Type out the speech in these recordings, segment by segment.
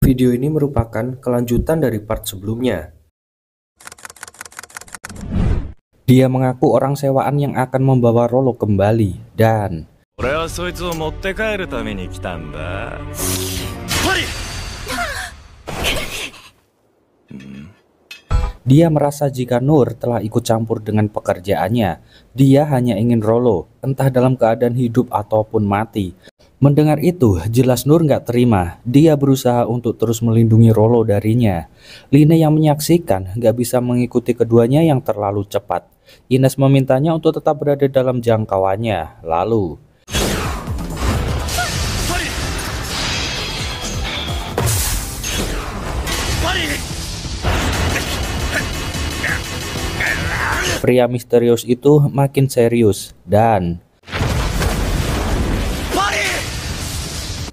Video ini merupakan kelanjutan dari part sebelumnya. Dia mengaku orang sewaan yang akan membawa Rollo kembali dan dia merasa jika Nur telah ikut campur dengan pekerjaannya. Dia hanya ingin Rollo, entah dalam keadaan hidup ataupun mati. Mendengar itu, jelas Nur nggak terima. Dia berusaha untuk terus melindungi Rollo darinya. Line yang menyaksikan nggak bisa mengikuti keduanya yang terlalu cepat. Ines memintanya untuk tetap berada dalam jangkauannya. Lalu pria misterius itu makin serius dan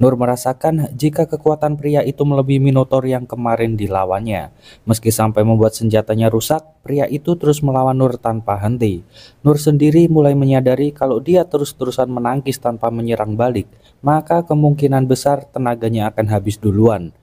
Nur merasakan jika kekuatan pria itu melebihi Minotaur yang kemarin dilawannya. Meski sampai membuat senjatanya rusak, pria itu terus melawan Nur tanpa henti. Nur sendiri mulai menyadari kalau dia terus-terusan menangkis tanpa menyerang balik, maka kemungkinan besar tenaganya akan habis duluan.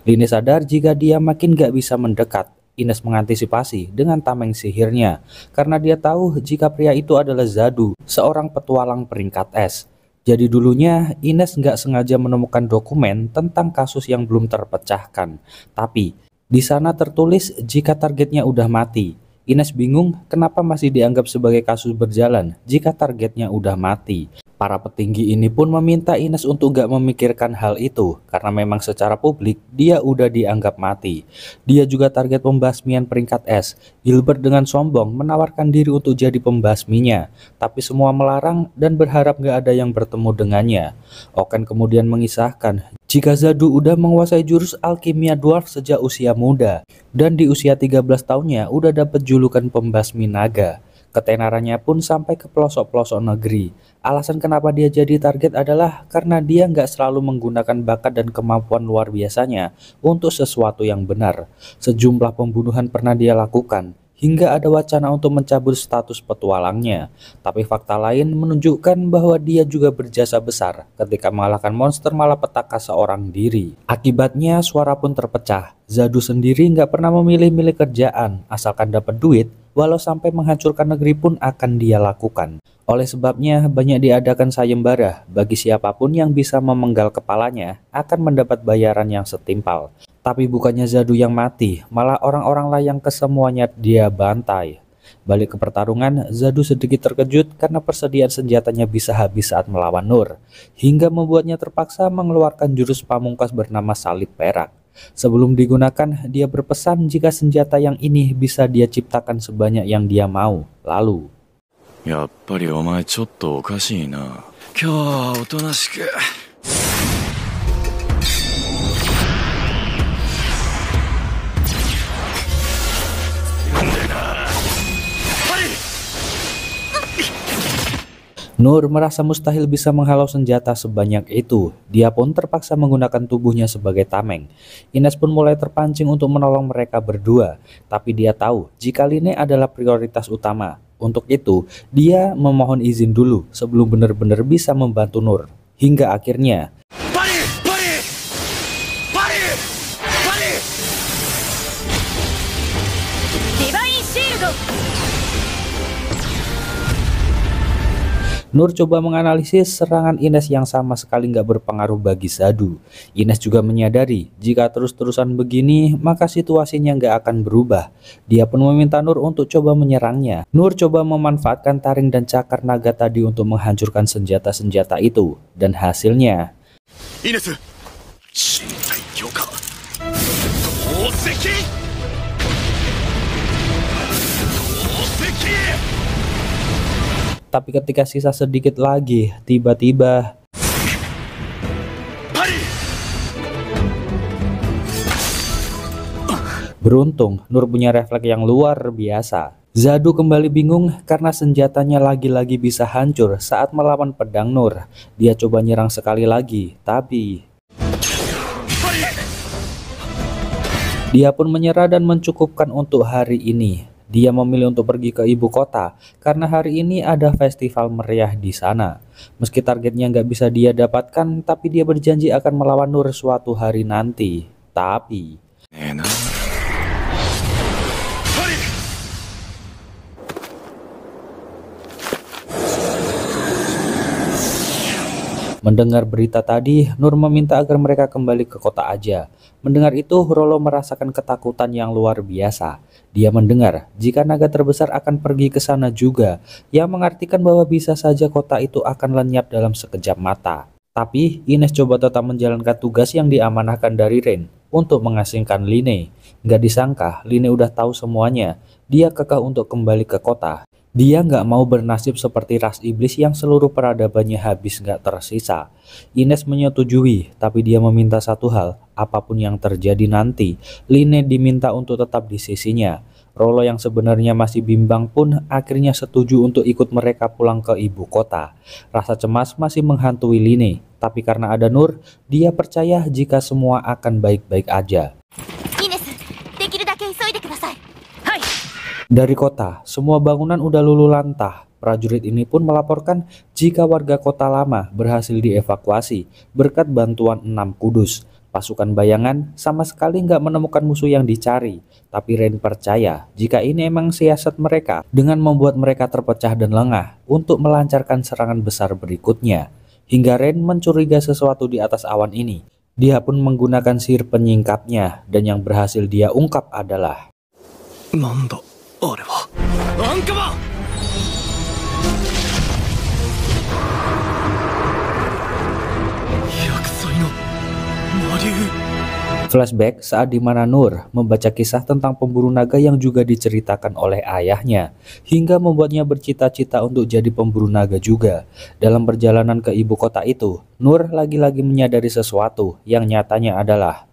Line sadar jika dia makin gak bisa mendekat. Ines mengantisipasi dengan tameng sihirnya, karena dia tahu jika pria itu adalah Zadu, seorang petualang peringkat S. Jadi dulunya Ines nggak sengaja menemukan dokumen tentang kasus yang belum terpecahkan, tapi di sana tertulis jika targetnya udah mati. Ines bingung kenapa masih dianggap sebagai kasus berjalan jika targetnya udah mati. Para petinggi ini pun meminta Ines untuk gak memikirkan hal itu karena memang secara publik dia udah dianggap mati. Dia juga target pembasmian peringkat S. Gilbert dengan sombong menawarkan diri untuk jadi pembasminya, tapi semua melarang dan berharap gak ada yang bertemu dengannya. Oken kemudian mengisahkan jika Zadu udah menguasai jurus alkimia dwarf sejak usia muda dan di usia 13 tahunnya udah dapat julukan pembasmi naga. Ketenarannya pun sampai ke pelosok-pelosok negeri. Alasan kenapa dia jadi target adalah karena dia nggak selalu menggunakan bakat dan kemampuan luar biasanya untuk sesuatu yang benar. Sejumlah pembunuhan pernah dia lakukan, hingga ada wacana untuk mencabut status petualangnya. Tapi fakta lain menunjukkan bahwa dia juga berjasa besar ketika mengalahkan monster malapetaka seorang diri. Akibatnya suara pun terpecah. Zadu sendiri nggak pernah memilih-milih kerjaan, asalkan dapat duit, walau sampai menghancurkan negeri pun akan dia lakukan. Oleh sebabnya banyak diadakan sayembara, bagi siapapun yang bisa memenggal kepalanya akan mendapat bayaran yang setimpal. Tapi bukannya Zadu yang mati, malah orang-orang lah yang kesemuanya dia bantai. Balik ke pertarungan, Zadu sedikit terkejut karena persediaan senjatanya bisa habis saat melawan Nur, hingga membuatnya terpaksa mengeluarkan jurus pamungkas bernama salib perak. Sebelum digunakan, dia berpesan jika senjata yang ini bisa dia ciptakan sebanyak yang dia mau. Lalu Nur merasa mustahil bisa menghalau senjata sebanyak itu. Dia pun terpaksa menggunakan tubuhnya sebagai tameng. Ines pun mulai terpancing untuk menolong mereka berdua. Tapi dia tahu jika Line adalah prioritas utama. Untuk itu, dia memohon izin dulu sebelum benar-benar bisa membantu Nur. Hingga akhirnya Nur coba menganalisis serangan Ines yang sama sekali nggak berpengaruh bagi Zadu. Ines juga menyadari jika terus-terusan begini maka situasinya nggak akan berubah. Dia pun meminta Nur untuk coba menyerangnya. Nur coba memanfaatkan taring dan cakar naga tadi untuk menghancurkan senjata-senjata itu. Dan hasilnya Ines, tapi ketika sisa sedikit lagi, tiba-tiba beruntung Nur punya refleks yang luar biasa. Zadu kembali bingung karena senjatanya lagi-lagi bisa hancur saat melawan pedang Nur. Dia coba nyerang sekali lagi, tapi dia pun menyerah dan mencukupkan untuk hari ini. Dia memilih untuk pergi ke ibu kota karena hari ini ada festival meriah di sana. Meski targetnya nggak bisa dia dapatkan, tapi dia berjanji akan melawan Nur suatu hari nanti. Tapi mendengar berita tadi, Nur meminta agar mereka kembali ke kota aja. Mendengar itu, Rolo merasakan ketakutan yang luar biasa. Dia mendengar jika naga terbesar akan pergi ke sana juga, yang mengartikan bahwa bisa saja kota itu akan lenyap dalam sekejap mata. Tapi Ines coba tetap menjalankan tugas yang diamanahkan dari Ren untuk mengasingkan Line. Nggak disangka, Line udah tahu semuanya. Dia kekeh untuk kembali ke kota. Dia nggak mau bernasib seperti ras iblis yang seluruh peradabannya habis nggak tersisa. Ines menyetujui, tapi dia meminta satu hal, apapun yang terjadi nanti, Line diminta untuk tetap di sisinya. Rolo yang sebenarnya masih bimbang pun akhirnya setuju untuk ikut mereka pulang ke ibu kota. Rasa cemas masih menghantui Line, tapi karena ada Nur, dia percaya jika semua akan baik-baik aja. Dari kota, semua bangunan udah luluh lantah. Prajurit ini pun melaporkan jika warga kota lama berhasil dievakuasi berkat bantuan 6 kudus. Pasukan bayangan sama sekali nggak menemukan musuh yang dicari. Tapi Ren percaya jika ini emang siasat mereka dengan membuat mereka terpecah dan lengah untuk melancarkan serangan besar berikutnya. Hingga Ren mencurigai sesuatu di atas awan ini. Dia pun menggunakan sihir penyingkapnya dan yang berhasil dia ungkap adalah flashback saat dimana Nur membaca kisah tentang pemburu naga yang juga diceritakan oleh ayahnya, hingga membuatnya bercita-cita untuk jadi pemburu naga juga. Dalam perjalanan ke ibu kota itu, Nur lagi-lagi menyadari sesuatu yang nyatanya adalah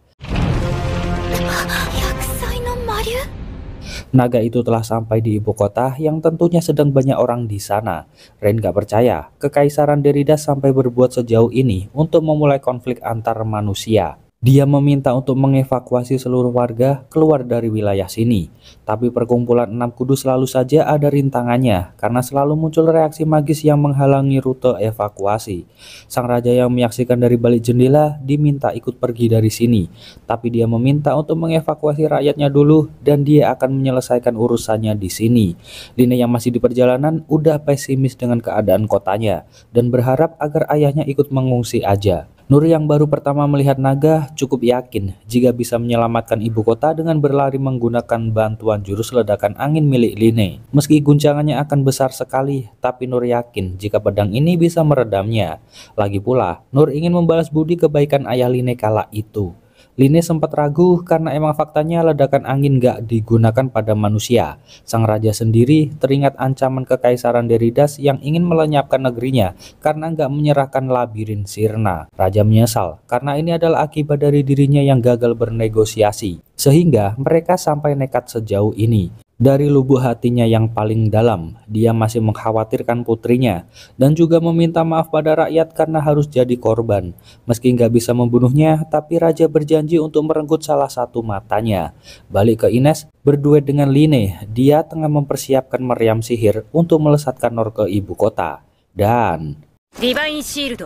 naga itu telah sampai di ibu kota yang tentunya sedang banyak orang di sana. Ren gak percaya Kekaisaran Deridas sampai berbuat sejauh ini untuk memulai konflik antar manusia. Dia meminta untuk mengevakuasi seluruh warga keluar dari wilayah sini. Tapi perkumpulan 6 kudus selalu saja ada rintangannya karena selalu muncul reaksi magis yang menghalangi rute evakuasi. Sang raja yang menyaksikan dari balik jendela diminta ikut pergi dari sini. Tapi dia meminta untuk mengevakuasi rakyatnya dulu dan dia akan menyelesaikan urusannya di sini. Line yang masih di perjalanan udah pesimis dengan keadaan kotanya dan berharap agar ayahnya ikut mengungsi aja. Nur yang baru pertama melihat naga cukup yakin jika bisa menyelamatkan ibu kota dengan berlari menggunakan bantuan jurus ledakan angin milik Line. Meski guncangannya akan besar sekali, tapi Nur yakin jika pedang ini bisa meredamnya. Lagi pula, Nur ingin membalas budi kebaikan ayah Line kala itu. Line sempat ragu karena emang faktanya ledakan angin gak digunakan pada manusia. Sang raja sendiri teringat ancaman Kekaisaran Deridas yang ingin melenyapkan negerinya karena gak menyerahkan labirin Sirna. Raja menyesal karena ini adalah akibat dari dirinya yang gagal bernegosiasi, sehingga mereka sampai nekat sejauh ini. Dari lubuk hatinya yang paling dalam, dia masih mengkhawatirkan putrinya dan juga meminta maaf pada rakyat karena harus jadi korban. Meski nggak bisa membunuhnya, tapi raja berjanji untuk merenggut salah satu matanya. Balik ke Ines, berduet dengan Line, dia tengah mempersiapkan meriam sihir untuk melesatkan Nur ke ibu kota. Dan Divine Shield.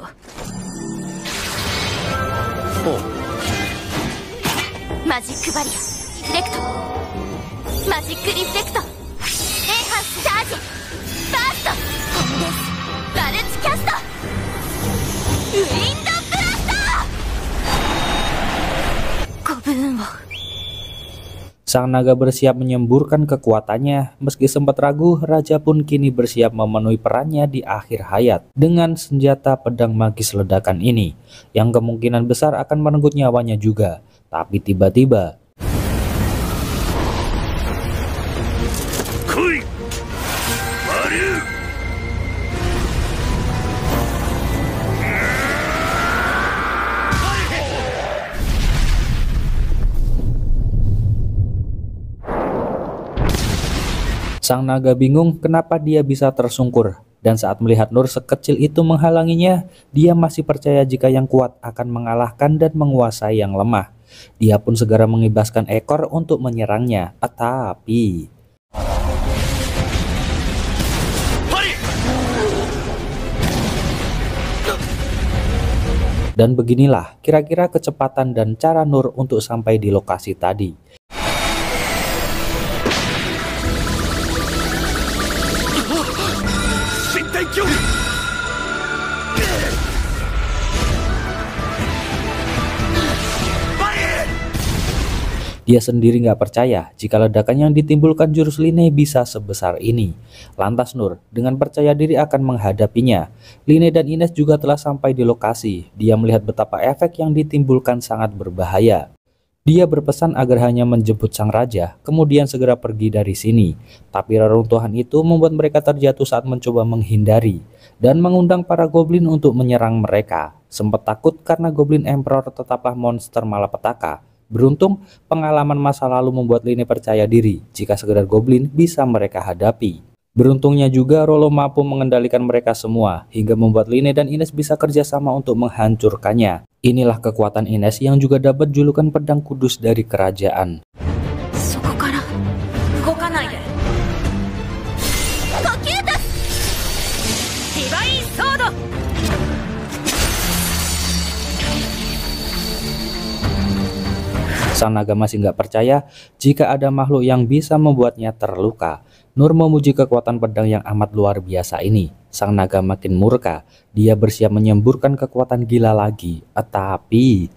Magic Barrier. Recto. Magic Reflect. Enhance Charge. Burst. Condense. Balance Cast. Wind Blast. Kobuun wo. sang naga bersiap menyemburkan kekuatannya. Meski sempat ragu, raja pun kini bersiap memenuhi perannya di akhir hayat dengan senjata pedang magis ledakan ini, yang kemungkinan besar akan merenggut nyawanya juga. Tapi tiba-tiba sang naga bingung kenapa dia bisa tersungkur, dan saat melihat Nur sekecil itu menghalanginya, dia masih percaya jika yang kuat akan mengalahkan dan menguasai yang lemah. Dia pun segera mengibaskan ekor untuk menyerangnya, tapi Dan beginilah kira-kira kecepatan dan cara Nur untuk sampai di lokasi tadi. Dia sendiri nggak percaya jika ledakan yang ditimbulkan jurus Line bisa sebesar ini. Lantas Nur dengan percaya diri akan menghadapinya. Line dan Ines juga telah sampai di lokasi. Dia melihat betapa efek yang ditimbulkan sangat berbahaya. Dia berpesan agar hanya menjemput sang raja, kemudian segera pergi dari sini. Tapi reruntuhan itu membuat mereka terjatuh saat mencoba menghindari, dan mengundang para goblin untuk menyerang mereka. Sempat takut karena Goblin Emperor tetaplah monster malapetaka. Beruntung, pengalaman masa lalu membuat Line percaya diri jika sekedar goblin bisa mereka hadapi. Beruntungnya juga Rollo mampu mengendalikan mereka semua, hingga membuat Line dan Ines bisa kerjasama untuk menghancurkannya. Inilah kekuatan Ines yang juga dapat julukan pedang kudus dari kerajaan. Sang naga masih nggak percaya jika ada makhluk yang bisa membuatnya terluka. Nur memuji kekuatan pedang yang amat luar biasa ini. Sang naga makin murka. Dia bersiap menyemburkan kekuatan gila lagi. Tapi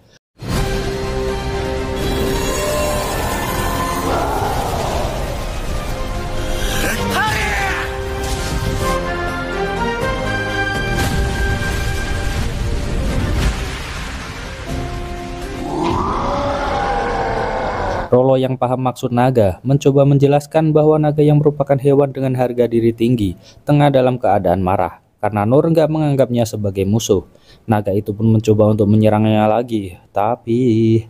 Rollo yang paham maksud naga mencoba menjelaskan bahwa naga yang merupakan hewan dengan harga diri tinggi tengah dalam keadaan marah karena Nur nggak menganggapnya sebagai musuh. Naga itu pun mencoba untuk menyerangnya lagi, tapi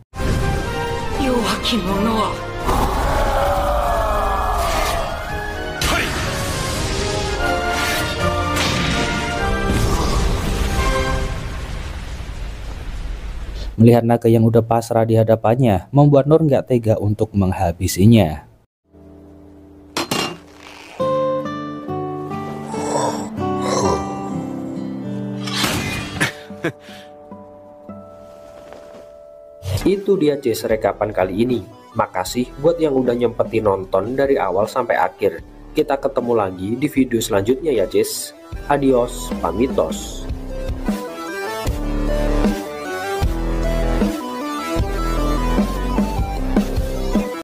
melihat naga yang udah pasrah di hadapannya membuat Nur nggak tega untuk menghabisinya. Itu dia Jess rekapan kali ini. Makasih buat yang udah nyempetin nonton dari awal sampai akhir. Kita ketemu lagi di video selanjutnya ya Jess. Adios, pamitos.